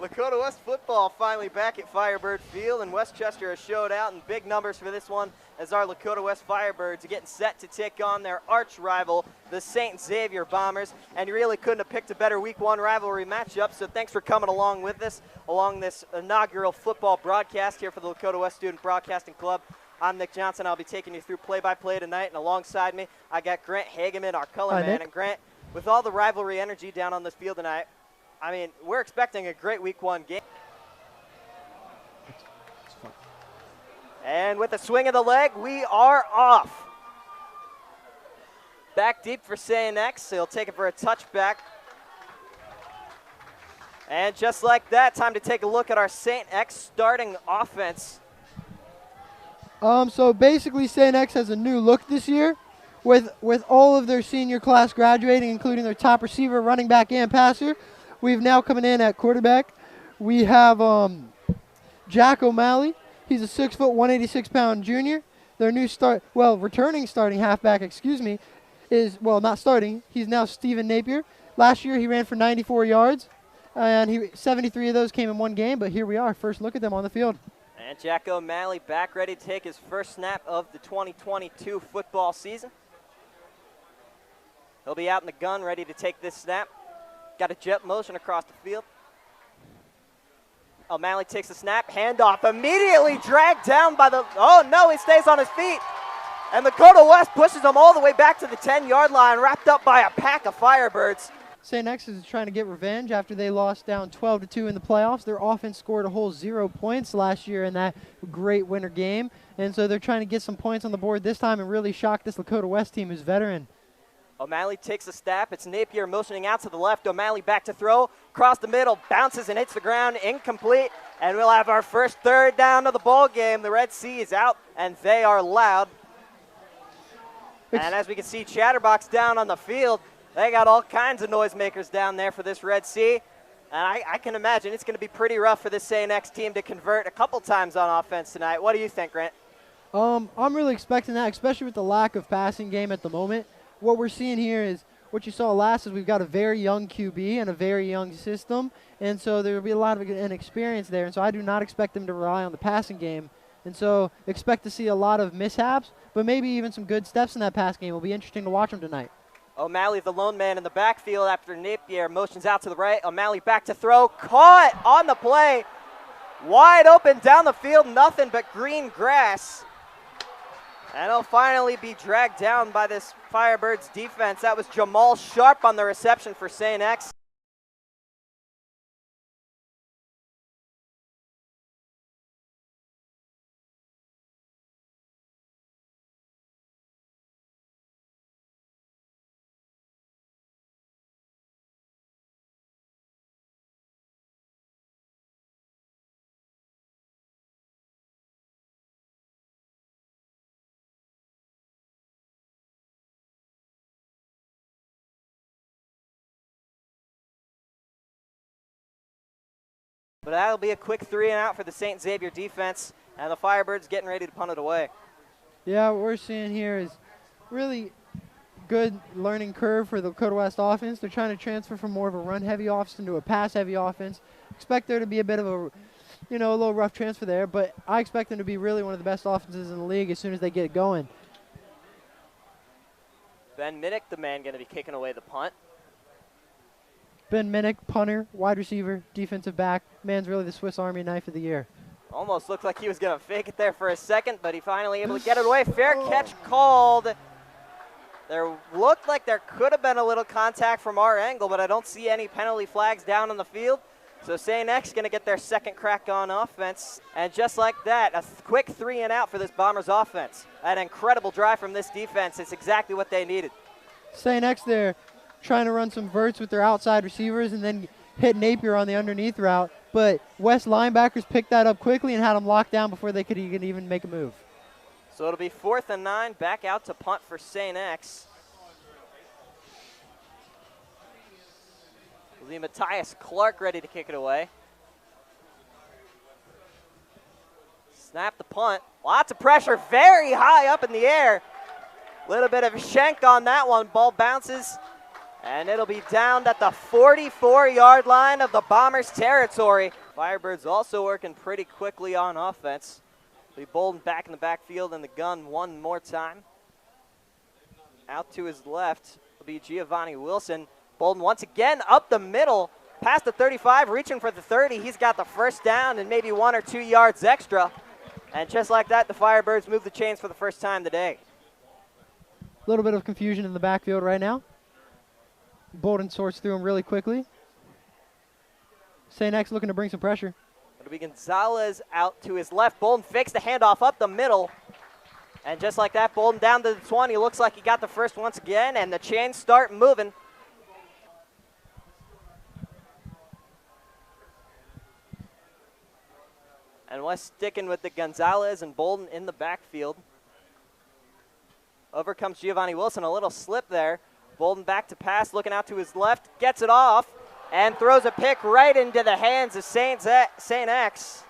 Lakota West football finally back at Firebird Field, and Westchester has showed out in big numbers for this one as our Lakota West Firebirds are getting set to take on their arch rival, the St. Xavier Bombers, and you really couldn't have picked a better Week 1 rivalry matchup, so thanks for coming along with us along this inaugural football broadcast here for the Lakota West Student Broadcasting Club. I'm Nick Johnson. I'll be taking you through play-by-play tonight, and alongside me, I got Grant Hageman, our color man. And Grant, with all the rivalry energy down on this field tonight, I mean, we're expecting a great Week 1 game. And with a swing of the leg, we are off. Back deep for St. X. He'll take it for a touchback. And just like that, time to take a look at our St. X starting offense. So basically, St. X has a new look this year with all of their senior class graduating, including their top receiver, running back, and passer. We've now coming in at quarterback. We have Jack O'Malley. He's a 6 foot, 186-pound junior. Their new returning starting halfback, is, not starting. He's now Stephen Napier. Last year he ran for 94 yards, and 73 of those came in one game, but here we are. First look at them on the field. And Jack O'Malley back ready to take his first snap of the 2022 football season. He'll be out in the gun ready to take this snap. Got a jet motion across the field. O'Malley takes the snap, handoff, immediately dragged down by the, oh no, he stays on his feet. And Lakota West pushes him all the way back to the 10-yard line, wrapped up by a pack of Firebirds. St. X is trying to get revenge after they lost down 12-2 in the playoffs. Their offense scored a whole 0 points last year in that great winter game. And so they're trying to get some points on the board this time and really shock this Lakota West team who's veteran. O'Malley takes a snap. It's Napier motioning out to the left. O'Malley back to throw. Across the middle, bounces and hits the ground. Incomplete. And we'll have our first third down of the ball game. The Red Sea is out, and they are loud. And as we can see, Chatterbox down on the field. They got all kinds of noisemakers down there for this Red Sea. And I can imagine it's going to be pretty rough for this St. X team to convert a couple times on offense tonight. What do you think, Grant? I'm really expecting that, especially with the lack of passing game at the moment. What we're seeing here is what you saw last is we've got a very young QB and a very young system, and so there will be a lot of inexperience there, and so I do not expect them to rely on the passing game, and so expect to see a lot of mishaps, but maybe even some good steps in that pass game. It will be interesting to watch them tonight. O'Malley, the lone man in the backfield after Napier motions out to the right. O'Malley back to throw, caught on the play, wide open down the field, nothing but green grass. And he'll finally be dragged down by this Firebirds defense. That was Jamal Sharp on the reception for St. X. But that'll be a quick 3 and out for the St. Xavier defense, and the Firebirds getting ready to punt it away. Yeah, what we're seeing here is really good learning curve for the Lakota West offense. They're trying to transfer from more of a run-heavy offense into a pass-heavy offense. Expect there to be a bit of a, a little rough transfer there, but I expect them to be really one of the best offenses in the league as soon as they get going. Ben Minnick, the man, going to be kicking away the punt. Ben Minnick, punter, wide receiver, defensive back. Man's really the Swiss Army knife of the year. Almost looked like he was going to fake it there for a second, but he finally able to get it away. Fair catch called. There looked like there could have been a little contact from our angle, but I don't see any penalty flags down on the field. So St. X going to get their second crack on offense. And just like that, a quick 3 and out for this Bombers offense. An incredible drive from this defense. It's exactly what they needed. St. X there trying to run some verts with their outside receivers and then hit Napier on the underneath route. But West linebackers picked that up quickly and had them locked down before they could even make a move. So it'll be 4th and 9, back out to punt for St. X. Will be Matthias Clark ready to kick it away. Snap the punt. Lots of pressure, very high up in the air. Little bit of a shank on that one. Ball bounces And it'll be down at the 44-yard line of the Bombers' territory. Firebirds also working pretty quickly on offense. Be Bolden back in the backfield in the gun one more time. Out to his left will be Giovanni Wilson. Bolden once again up the middle, past the 35, reaching for the 30. He's got the first down and maybe 1 or 2 yards extra. And just like that, the Firebirds move the chains for the first time today. A little bit of confusion in the backfield right now. Bolden sorts through him really quickly. St. X looking to bring some pressure. It'll be Gonzalez out to his left. Bolden fakes the handoff up the middle. And just like that, Bolden down to the 20. Looks like he got the first once again, and the chains start moving. And West sticking with the Gonzalez and Bolden in the backfield. Over comes Giovanni Wilson, a little slip there. Bolden back to pass, looking out to his left, gets it off, and throws a pick right into the hands of St. X.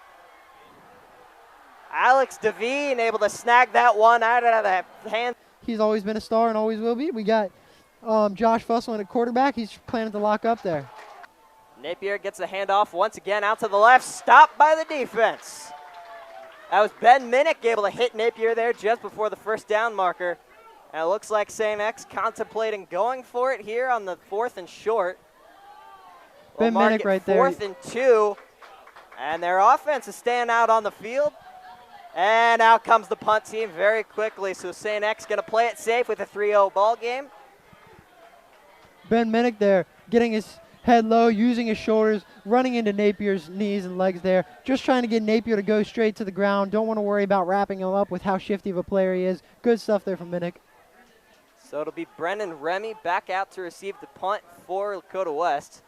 Alex Devine able to snag that one out of the hands. He's always been a star and always will be. We got Josh Fussell at quarterback. He's planning to lock up there. Napier gets the handoff once again out to the left, stopped by the defense. That was Ben Minnick able to hit Napier there just before the first down marker. And it looks like St. X contemplating going for it here on the 4th and short. Ben Minnick right there. 4th and 2. And their offense is staying out on the field. And out comes the punt team very quickly. So St. X going to play it safe with a 3-0 ball game. Ben Minnick there getting his head low, using his shoulders, running into Napier's knees and legs there. Just trying to get Napier to go straight to the ground. Don't want to worry about wrapping him up with how shifty of a player he is. Good stuff there from Minnick. So it'll be Brennan Remy back out to receive the punt for Lakota West.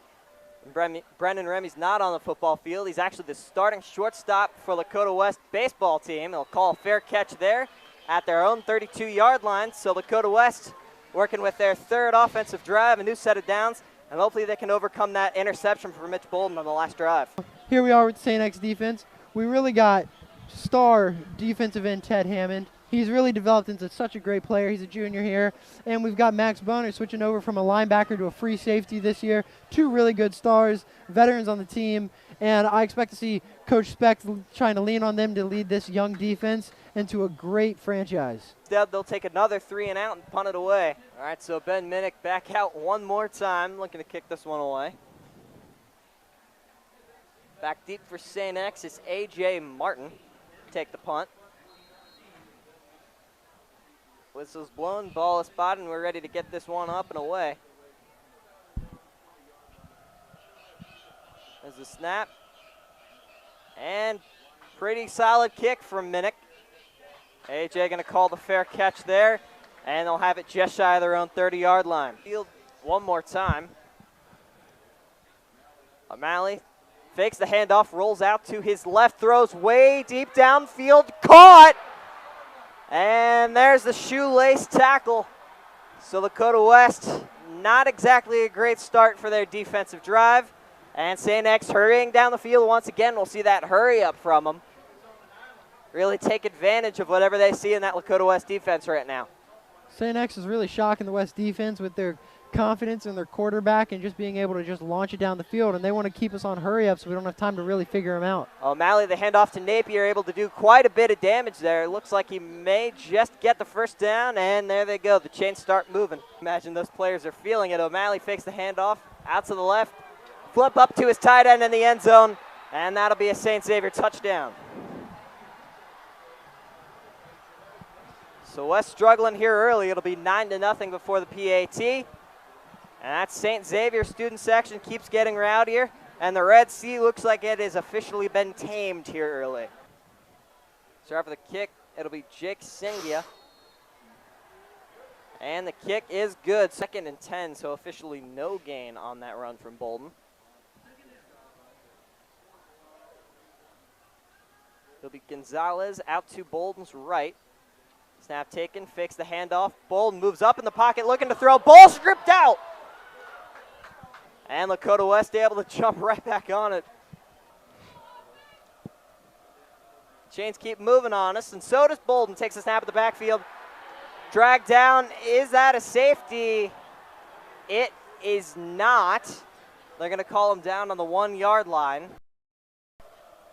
Brennan Remy's not on the football field. He's actually the starting shortstop for Lakota West baseball team. They'll call a fair catch there at their own 32-yard line. So Lakota West working with their 3rd offensive drive, a new set of downs, and hopefully they can overcome that interception for Mitch Bolden on the last drive. Here we are with St. X defense. We really got star defensive end Ted Hammond. He's really developed into such a great player. He's a junior here. And we've got Max Boner switching over from a linebacker to a free safety this year. 2 really good stars, veterans on the team. And I expect to see Coach Speck trying to lean on them to lead this young defense into a great franchise. Instead, they'll take another 3 and out and punt it away. All right, so Ben Minnick back out one more time, looking to kick this one away. Back deep for St. X is A.J. Martin. Take the punt. Whistle's blown, ball is spotted, and we're ready to get this one up and away. There's the snap. And pretty solid kick from Minnick. AJ going to call the fair catch there, and they'll have it just shy of their own 30-yard line. Field one more time. O'Malley fakes the handoff, rolls out to his left, throws way deep downfield, caught! And there's the shoelace tackle. So Lakota West, not exactly a great start for their defensive drive. And St. X hurrying down the field once again. We'll see that hurry up from them. Really take advantage of whatever they see in that Lakota West defense right now. St. X is really shocking the West defense with their confidence in their quarterback and just being able to just launch it down the field. And they want to keep us on hurry up so we don't have time to really figure them out. O'Malley, the handoff to Napier, able to do quite a bit of damage there. It looks like he may just get the first down, and there they go. The chains start moving. Imagine those players are feeling it. O'Malley fakes the handoff out to the left, flip up to his tight end in the end zone, and that'll be a St. Xavier touchdown. So West struggling here early. It'll be 9-0 before the PAT. And that St. Xavier student section keeps getting rowdier. And the Red Sea looks like it has officially been tamed here early. Start for the kick. It'll be Jake Singia. And the kick is good. 2nd and 10, so officially no gain on that run from Bolden. It'll be Gonzalez out to Bolden's right. Snap taken, fakes the handoff. Bolden moves up in the pocket, looking to throw. Ball stripped out. And Lakota West able to jump right back on it. Chains keep moving on us, and so does Bolden. Takes a snap at the backfield. Dragged down. Is that a safety? It is not. They're going to call him down on the 1-yard line.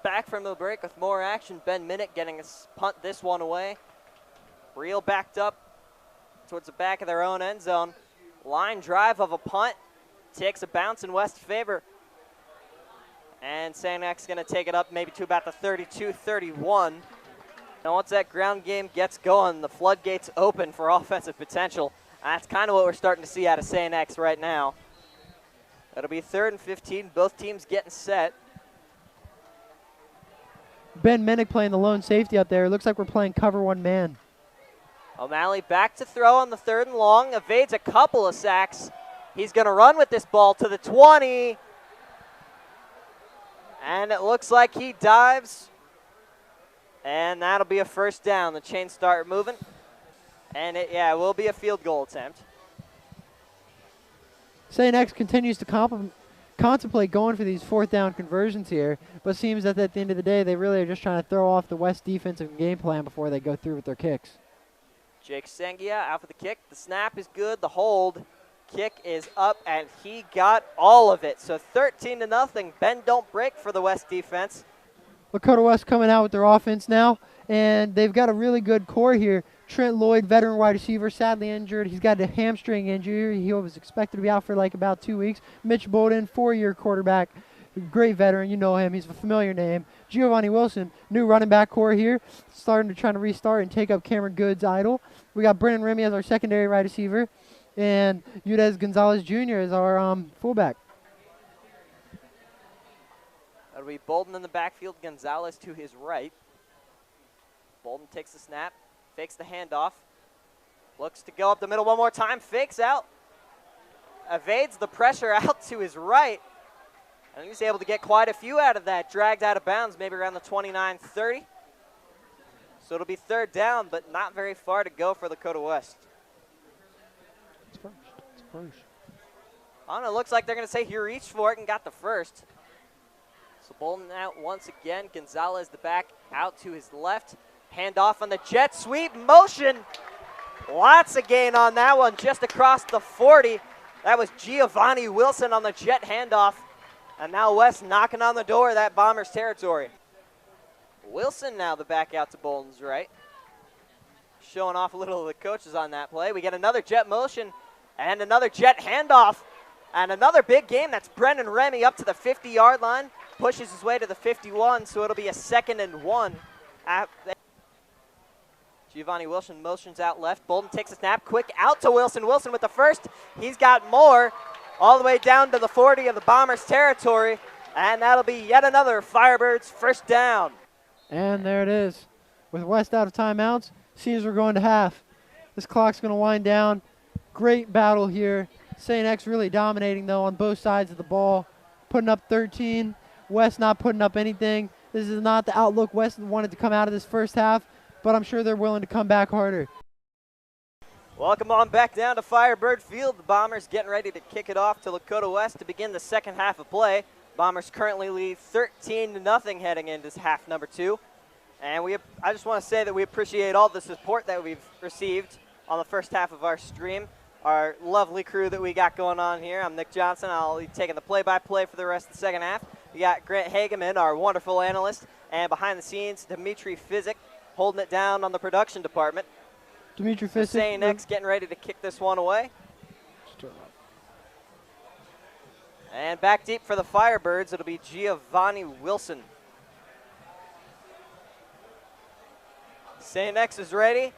Back from the break with more action. Ben Minnick getting a punt this one away. Reel backed up towards the back of their own end zone. Line drive of a punt. Takes a bounce in West's favor. And St. X going to take it up maybe to about the 32-31. Now once that ground game gets going, the floodgates open for offensive potential. That's kind of what we're starting to see out of St. X right now. It'll be 3rd and 15. Both teams getting set. Ben Minnick playing the lone safety up there. It looks like we're playing cover 1 man. O'Malley back to throw on the 3rd and long. Evades a couple of sacks. He's going to run with this ball to the 20. And it looks like he dives. And that'll be a first down. The chains start moving. And it will be a field goal attempt. St. X continues to contemplate going for these 4th down conversions here, but seems that at the end of the day, they really are just trying to throw off the West defensive game plan before they go through with their kicks. Jake Sengia out for the kick. The snap is good. The hold. Kick is up, and he got all of it. So 13-0. Bend don't break for the West defense. Lakota West coming out with their offense now, and they've got a really good core here. Trent Lloyd, veteran wide receiver, sadly injured. He's got a hamstring injury. He was expected to be out for like about 2 weeks. Mitch Bowden, 4-year quarterback, great veteran. You know him. He's a familiar name. Giovanni Wilson, new running back core here, starting to try to restart and take up Cameron Good's idol. We got Brennan Remy as our secondary wide receiver, and Udez Gonzalez Jr. as our fullback. That'll be Bolden in the backfield, Gonzalez to his right. Bolden takes the snap, fakes the handoff, looks to go up the middle one more time, fakes out, evades the pressure out to his right, and he's able to get quite a few out of that. Dragged out of bounds, maybe around the 29-30. So it'll be 3rd down, but not very far to go for Lakota West. It's first. I don't know, looks like they're going to say he reached for it and got the first. So Bolden out once again. Gonzalez the back out to his left. Handoff on the jet sweep motion. Lots of gain on that one, just across the 40. That was Giovanni Wilson on the jet handoff. And now West knocking on the door of that Bombers territory. Wilson now the back out to Bolden's right. Showing off a little of the coaches on that play. We get another jet motion and another jet handoff. And another big game. That's Brendan Remy up to the 50-yard line. Pushes his way to the 51, so it'll be a 2nd and 1. Giovanni Wilson motions out left. Bolden takes a snap. Quick out to Wilson. Wilson with the first. He's got more. All the way down to the 40 of the Bombers territory. And that'll be yet another Firebirds first down. And there it is. With West out of timeouts, Caesar going to half. This clock's going to wind down. Great battle here. St. X really dominating, though, on both sides of the ball. Putting up 13. West not putting up anything. This is not the outlook West wanted to come out of this first half, but I'm sure they're willing to come back harder. Welcome on back down to Firebird Field. The Bombers getting ready to kick it off to Lakota West to begin the second half of play. Bombers currently lead 13-0 heading into half number 2. And I just want to say that we appreciate all the support that we've received on the first half of our stream. Our lovely crew that we got going on here. I'm Nick Johnson. I'll be taking the play-by-play for the rest of the second half. We got Grant Hageman, our wonderful analyst, and behind the scenes, Dimitri Fizik, holding it down on the production department. Dimitri Fizik. St. X getting ready to kick this one away. And back deep for the Firebirds, it'll be Giovanni Wilson. St. X is ready.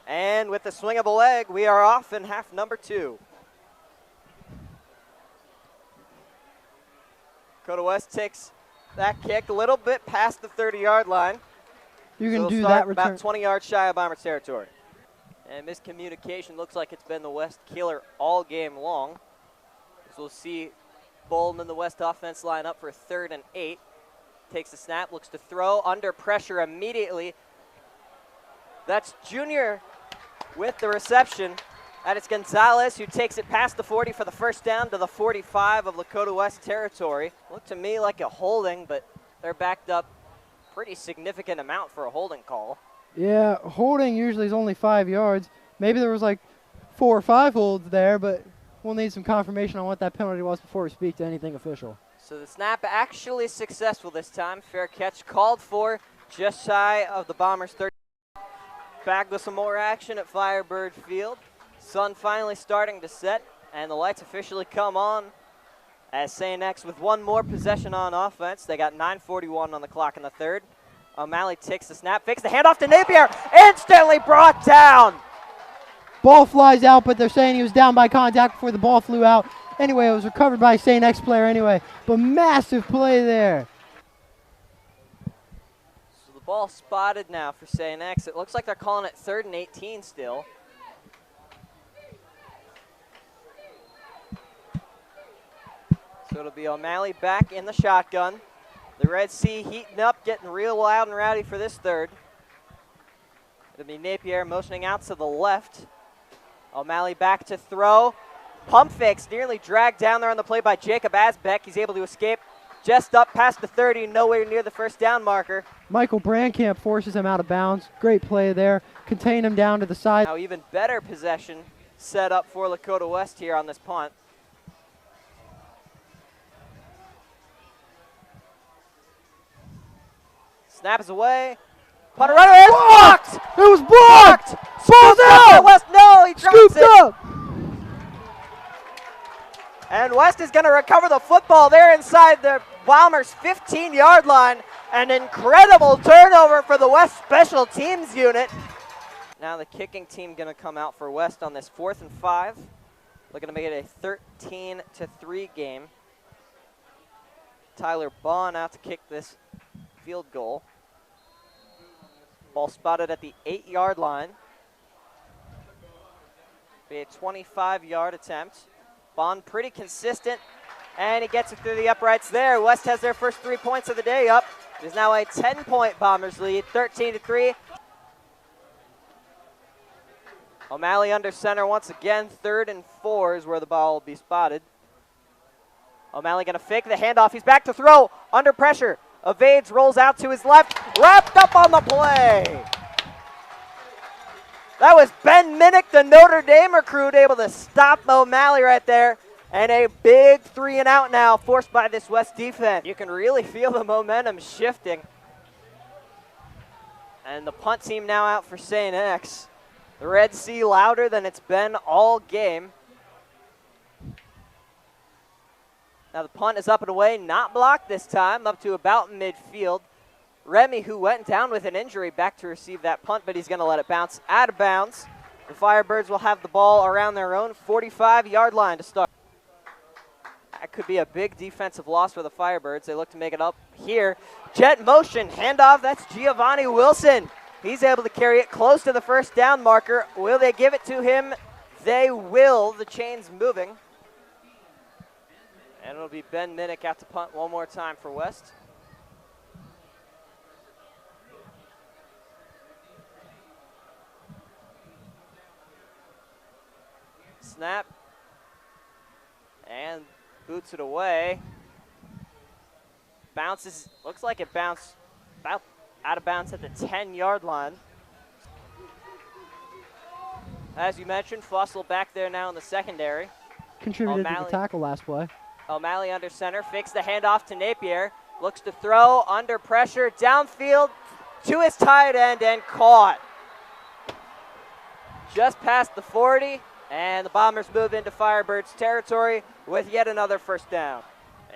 And with the swing of a leg, we are off in half number 2. Lakota West takes that kick a little bit past the 30-yard line. You can so do that return. About 20 yards shy of Bomber territory. And miscommunication looks like it's been the West killer all game long. So we'll see Bolden in the West offense line up for 3rd and 8. Takes the snap, looks to throw, under pressure immediately. That's Junior with the reception. And it's Gonzalez who takes it past the 40 for the first down to the 45 of Lakota West territory. Looked to me like a holding, but they're backed up pretty significant amount for a holding call. Yeah, holding usually is only 5 yards. Maybe there was like 4 or 5 holds there, but We'll need some confirmation on what that penalty was before we speak to anything official. So the snap actually successful this time. Fair catch called for, just shy of the Bombers' 30. Back with some more action at Firebird Field. Sun finally starting to set, and the lights officially come on as St. X with one more possession on offense. They got 9:41 on the clock in the third. O'Malley takes the snap, fakes the handoff to Napier, instantly brought down. Ball flies out, but they're saying he was down by contact before the ball flew out. Anyway, it was recovered by a St. X player anyway, but massive play there. So the ball spotted now for St. X. It looks like they're calling it 3rd and 18 still. So it'll be O'Malley back in the shotgun. The Red Sea heating up, getting real loud and rowdy for this third. It'll be Napier motioning out to the left. O'Malley back to throw. Pump fakes, nearly dragged down there on the play by Jacob Asbeck. He's able to escape just up past the 30, nowhere near the first down marker. Michael Brandkamp forces him out of bounds. Great play there. Contain him down to the side. Now even better possession set up for Lakota West here on this punt. Snap is away. Punter runner is blocked! It was blocked! Ball's out! West, no, he drops Scooped it. up! And West is going to recover the football there inside the Bombers' 15-yard line. An incredible turnover for the West special teams unit. Now the kicking team going to come out for West on this 4th and 5. Looking to make it a 13-3 game. Tyler Bond out to kick this field goal. Ball spotted at the 8-yard line. Be a 25-yard attempt. Bond pretty consistent, and he gets it through the uprights there. West has their first 3 points of the day up. It is now a 10-point Bombers lead, 13-3. O'Malley under center once again. 3rd and 4 is where the ball will be spotted. O'Malley going to fake the handoff. He's back to throw, under pressure. Evades, rolls out to his left, wrapped up on the play. That was Ben Minnick, the Notre Dame recruit, able to stop O'Malley right there. And a big 3-and-out now forced by this West defense. You can really feel the momentum shifting. And the punt team now out for St. X. The Red Sea louder than it's been all game. Now the punt is up and away, not blocked this time, up to about midfield. Remy, who went down with an injury, back to receive that punt, but he's going to let it bounce out of bounds. The Firebirds will have the ball around their own 45-yard line to start. That could be a big defensive loss for the Firebirds. They look to make it up here. Jet motion, handoff, that's Giovanni Wilson. He's able to carry it close to the first down marker. Will they give it to him? They will. The chain's moving. And it'll be Ben Minnick out to punt one more time for West. Snap. And boots it away. Bounces, looks like it bounced about out of bounds at the 10-yard line. As you mentioned, Fussell back there now in the secondary. Contributed to the tackle last play. O'Malley under center, fakes the handoff to Napier. Looks to throw, under pressure, downfield to his tight end and caught. Just past the 40, and the Bombers move into Firebirds territory with yet another first down.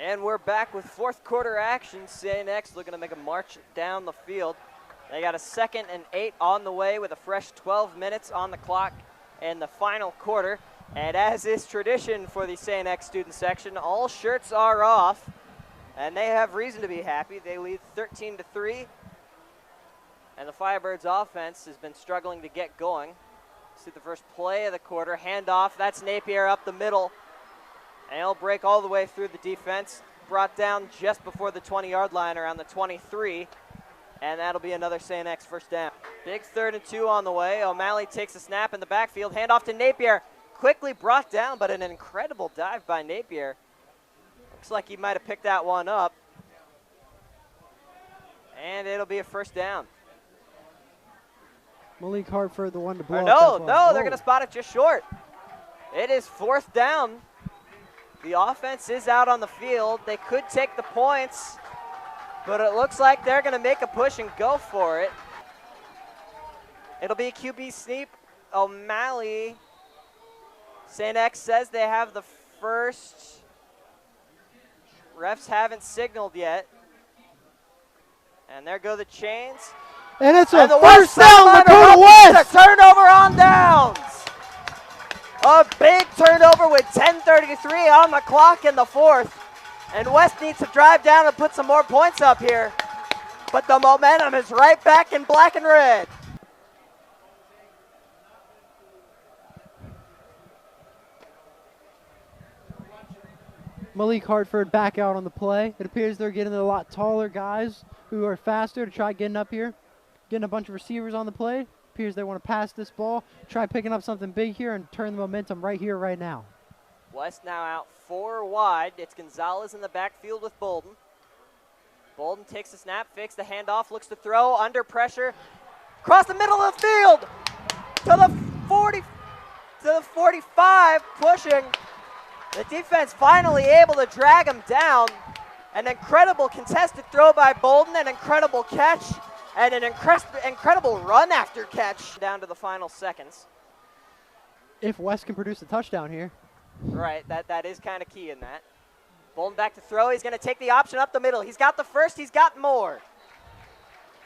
And we're back with fourth quarter action. St. X looking to make a march down the field. They got a 2nd and 8 on the way with a fresh 12 minutes on the clock in the final quarter. And as is tradition for the St. X student section, all shirts are off, and they have reason to be happy. They lead 13-3, and the Firebirds offense has been struggling to get going. See the first play of the quarter, handoff, that's Napier up the middle, and he'll break all the way through the defense, brought down just before the 20-yard line around the 23, and that'll be another St. X first down. Big 3rd and 2 on the way. O'Malley takes a snap in the backfield, handoff to Napier. Quickly brought down, but an incredible dive by Napier. Looks like he might have picked that one up. And it'll be a first down. Malik Hartford, the one to blow. No, they're going to spot it just short. It is 4th down. The offense is out on the field. They could take the points, but it looks like they're going to make a push and go for it. It'll be QB sneak. O'Malley. St. X says they have the first. Refs haven't signaled yet. And there go the chains. And it's a the first down, Lakota West. A turnover on downs. A big turnover with 10:33 on the clock in the 4th. And West needs to drive down and put some more points up here. But the momentum is right back in black and red. Malik Hartford back out on the play. It appears they're getting a lot taller guys who are faster to try getting up here. Getting a bunch of receivers on the play. Appears they want to pass this ball, try picking up something big here and turn the momentum right here, right now. West now out 4 wide. It's Gonzalez in the backfield with Bolden. Bolden takes the snap, fakes the handoff, looks to throw, under pressure. Across the middle of the field to the 40, to the 45, pushing. The defense finally able to drag him down. An incredible contested throw by Bolden, an incredible catch, and an incredible run after catch down to the final seconds. If West can produce a touchdown here. Right, that is kind of key in that. Bolden back to throw. He's going to take the option up the middle. He's got the first. He's got more.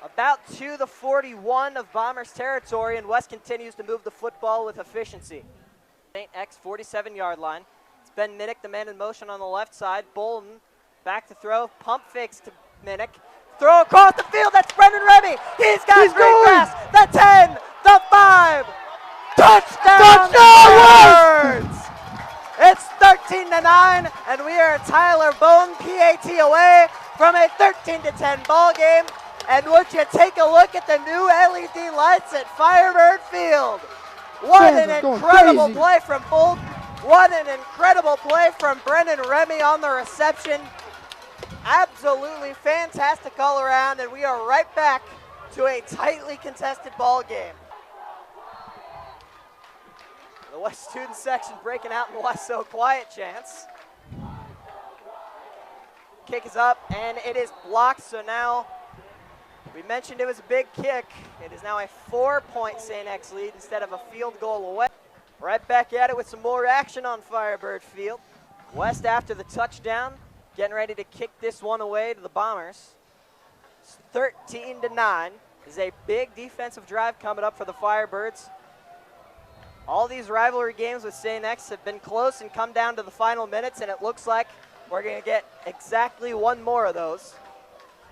About to the 41 of Bombers territory, and West continues to move the football with efficiency. St. X 47-yard line. It's Ben Minnick, the man in motion on the left side. Bolden back to throw. Pump fakes to Minnick. Throw across the field. That's Brendan Remy. He's got great pass. The 10, the 5. Touchdown! Firebirds! It's 13-9, and we are Tyler Bone PAT away from a 13-10 ball game. And would you take a look at the new LED lights at Firebird Field? What an incredible play from Bolden. What an incredible play from Brendan Remy on the reception. Absolutely fantastic all around, and we are right back to a tightly contested ball game. The West student section breaking out in the West So Quiet chants. Kick is up, and it is blocked, so now we mentioned it was a big kick. It is now a 4-point St. X lead instead of a field goal away. Right back at it with some more action on Firebird Field. West after the touchdown, getting ready to kick this one away to the Bombers. It's 13-9. This is a big defensive drive coming up for the Firebirds. All these rivalry games with St. X have been close and come down to the final minutes, and it looks like we're going to get exactly one more of those.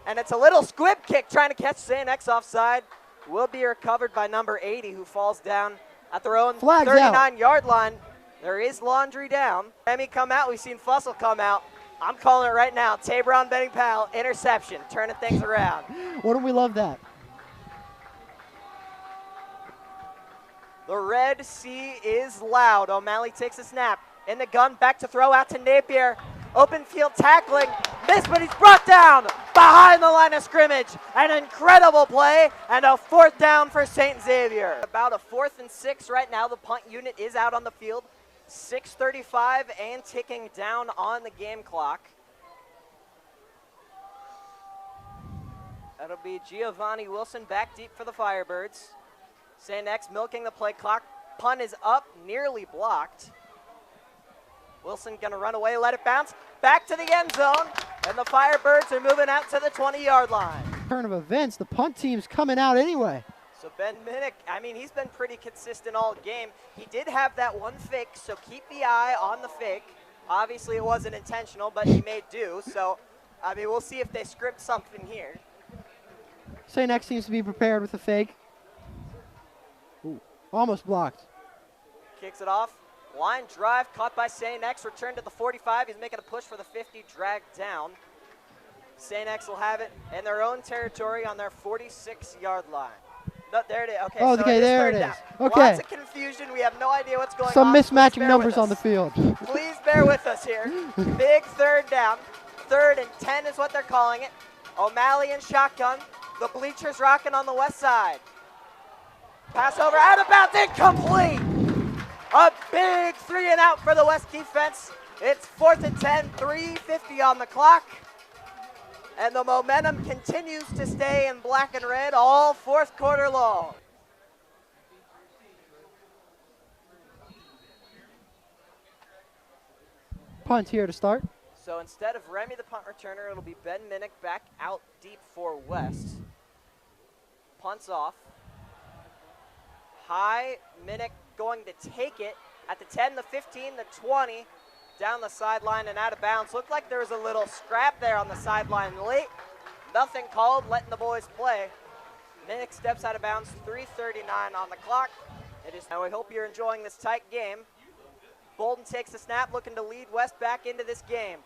And it's a little squib kick trying to catch St. X offside. Will be recovered by number 80, who falls down at their own 39-yard line. There is laundry down. Remy come out. We've seen Fussell come out. I'm calling it right now. Tabron Benning Powell, interception, turning things around. Wouldn't we love that? The Red Sea is loud. O'Malley takes a snap. In the gun, back to throw out to Napier. Open field tackling. Missed, but he's brought down behind the line of scrimmage. An incredible play and a 4th down for St. Xavier. About a 4th and 6 right now. The punt unit is out on the field. 6:35 and ticking down on the game clock. That'll be Giovanni Wilson back deep for the Firebirds. St. X milking the play clock. Punt is up, nearly blocked. Wilson gonna run away, let it bounce. Back to the end zone, and the Firebirds are moving out to the 20-yard line. Turn of events, the punt team's coming out anyway. So Ben Minnick, I mean, he's been pretty consistent all game. He did have that one fake, so keep the eye on the fake. Obviously it wasn't intentional, but he made do. So, I mean, we'll see if they script something here. St. X seems to be prepared with a fake. Ooh, almost blocked. Kicks it off. Line drive caught by St. X. Return to the 45. He's making a push for the 50. Dragged down. St. X will have it in their own territory on their 46-yard line. No, there it is. Okay, oh, so okay, there it is. Down. Okay. Lots of confusion. We have no idea what's going on. Some mismatching numbers on the field. Please bear with us here. Big 3rd down. 3rd and 10 is what they're calling it. O'Malley in shotgun. The bleachers rocking on the west side. Pass over, out of bounds, incomplete. A big 3 and out for the West defense. It's 4th and 10, 3:50 on the clock. And the momentum continues to stay in black and red all 4th quarter long. Punt here to start. So instead of Remy, the punt returner, it'll be Ben Minnick back out deep for West. Punts off. High, Minnick going to take it at the 10, the 15, the 20, down the sideline and out of bounds. Looked like there was a little scrap there on the sideline late. Nothing called, letting the boys play. Minnick steps out of bounds, 3:39 on the clock. And we hope you're enjoying this tight game. Bolden takes the snap, looking to lead West back into this game.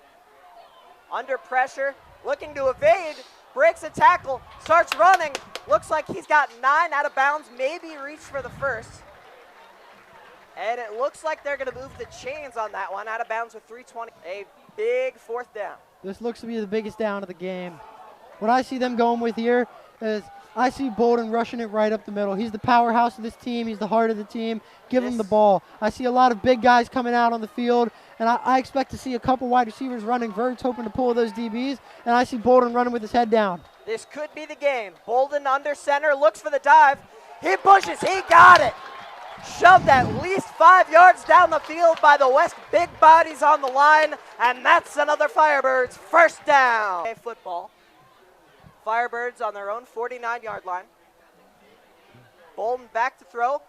Under pressure, looking to evade, breaks a tackle, starts running. Looks like he's got 9 out of bounds, maybe reached for the first. And it looks like they're gonna move the chains on that one, out of bounds with 3:20. A big 4th down. This looks to be the biggest down of the game. What I see them going with here is I see Bolden rushing it right up the middle. He's the powerhouse of this team. He's the heart of the team. Give him the ball. I see a lot of big guys coming out on the field, and I expect to see a couple wide receivers running verts, hoping to pull those DBs, and I see Bolden running with his head down. This could be the game. Bolden under center, looks for the dive. He pushes, he got it. Shoved at least 5 yards down the field by the West big bodies on the line, and that's another Firebirds first down. Okay, football. Firebirds on their own 49-yard line. Bolden back to throw.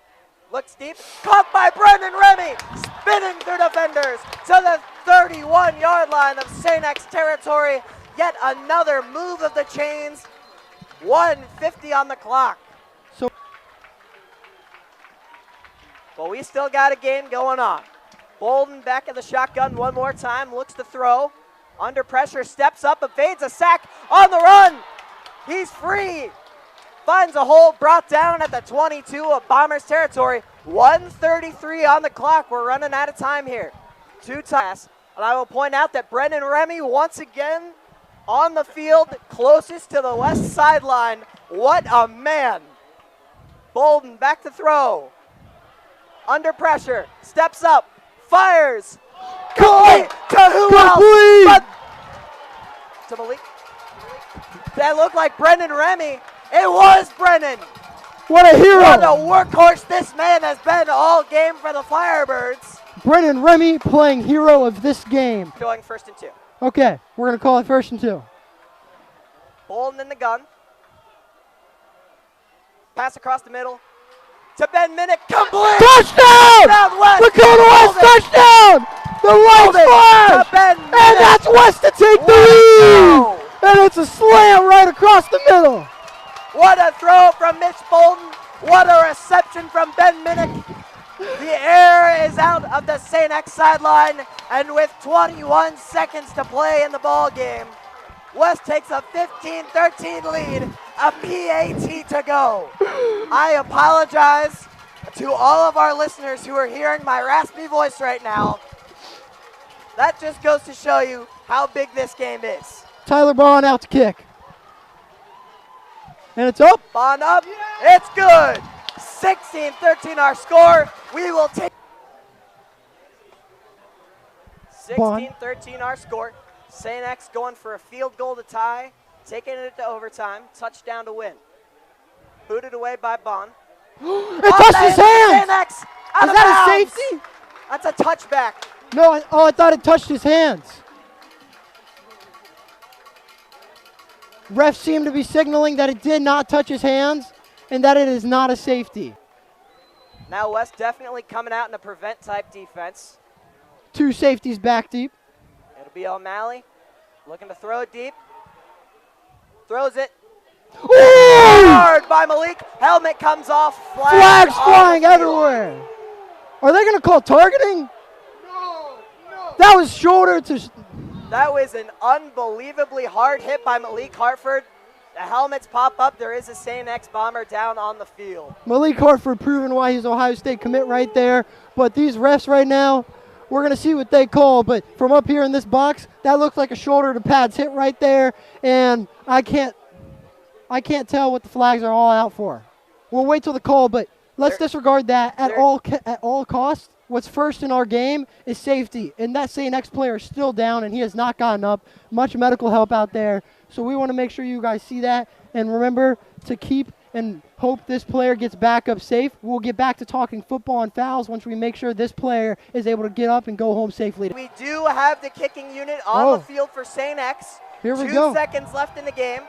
Looks deep. Caught by Brendan Remy. Spinning through defenders to the 31-yard line of St. X territory. Yet another move of the chains. 1:50 on the clock. But we still got a game going on. Bolden back in the shotgun one more time. Looks to throw. Under pressure. Steps up. Evades a sack. On the run. He's free. Finds a hole, brought down at the 22 of Bombers territory. 1:33 on the clock. We're running out of time here. 2 times. And I will point out that Brendan Remy once again on the field closest to the West sideline. What a man. Bolden back to throw. Under pressure. Steps up. Fires. Complete to who else? But to Malik. That looked like Brendan Remy. It was Brendan. What a hero. What a workhorse this man has been all game for the Firebirds. Brendan Remy playing hero of this game. Going 1st and 2. Okay, we're going to call it 1st and 2. Bolden in the gun. Pass across the middle. To Ben Minnick. Complete. Touchdown! Southwest. Lakota West touchdown! The lights flash! And that's West to take the lead! And it's a slam right across the middle. What a throw from Mitch Bolden. What a reception from Ben Minnick. The air is out of the St. X sideline, and with 21 seconds to play in the ball game, West takes a 15-13 lead, a PAT to go. I apologize to all of our listeners who are hearing my raspy voice right now. That just goes to show you how big this game is. Tyler Bond out to kick. And it's up. Bond up. It's good. 16-13 our score. We will take 16-13 our score. St. X going for a field goal to tie, taking it to overtime, touchdown to win. Booted away by Bond. It touched his hand. St. X out Is of that bounds. a safety? That's a touchback. No, I thought it touched his hands. Refs seem to be signaling that it did not touch his hands and that it is not a safety. Now West definitely coming out in a prevent type defense. 2 safeties back deep. It'll be O'Malley looking to throw it deep. Throws it. Ooh! Hard by Malik. Helmet comes off. Flags flying everywhere. Are they going to call targeting? No. That was shoulder to... That was an unbelievably hard hit by Malik Hartford. The helmets pop up. There is a St. X Bomber down on the field. Malik Hartford proving why he's Ohio State commit right there. But these refs right now, we're going to see what they call. But from up here in this box, that looks like a shoulder to pads hit right there. And I can't tell what the flags are all out for. We'll wait till the call, but let's disregard that at all costs. what's first in our game is safety. And that St. X player is still down, and he has not gotten up. Much medical help out there. So we want to make sure you guys see that. And remember to keep and hope this player gets back up safe. We'll get back to talking football and fouls once we make sure this player is able to get up and go home safely. We do have the kicking unit on the field for St. X. Here we go. 2 seconds left in the game.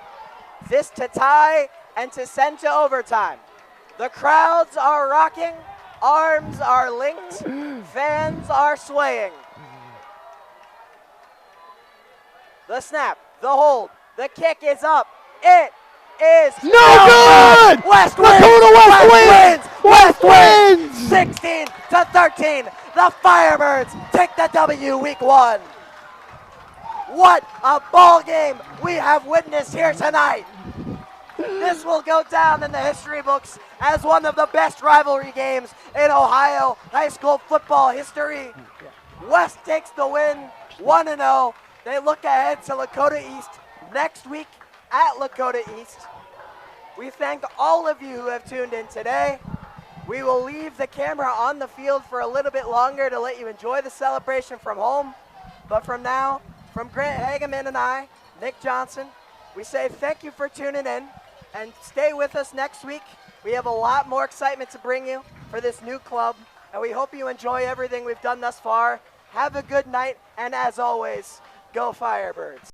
This to tie and to send to overtime. The crowds are rocking. Arms are linked. Fans are swaying. The snap, the hold, the kick is up. It is no good! West wins! Lakota West wins! West wins! 16-13. The Firebirds take the W week 1. What a ball game we have witnessed here tonight. This will go down in the history books as one of the best rivalry games in Ohio high school football history. West takes the win, 1-0. They look ahead to Lakota East next week at Lakota East. We thank all of you who have tuned in today. We will leave the camera on the field for a little bit longer to let you enjoy the celebration from home. But from now, from Grant Hageman and I, Nick Johnson, we say thank you for tuning in and stay with us next week. We have a lot more excitement to bring you for this new club, and we hope you enjoy everything we've done thus far. Have a good night, and as always, go Firebirds.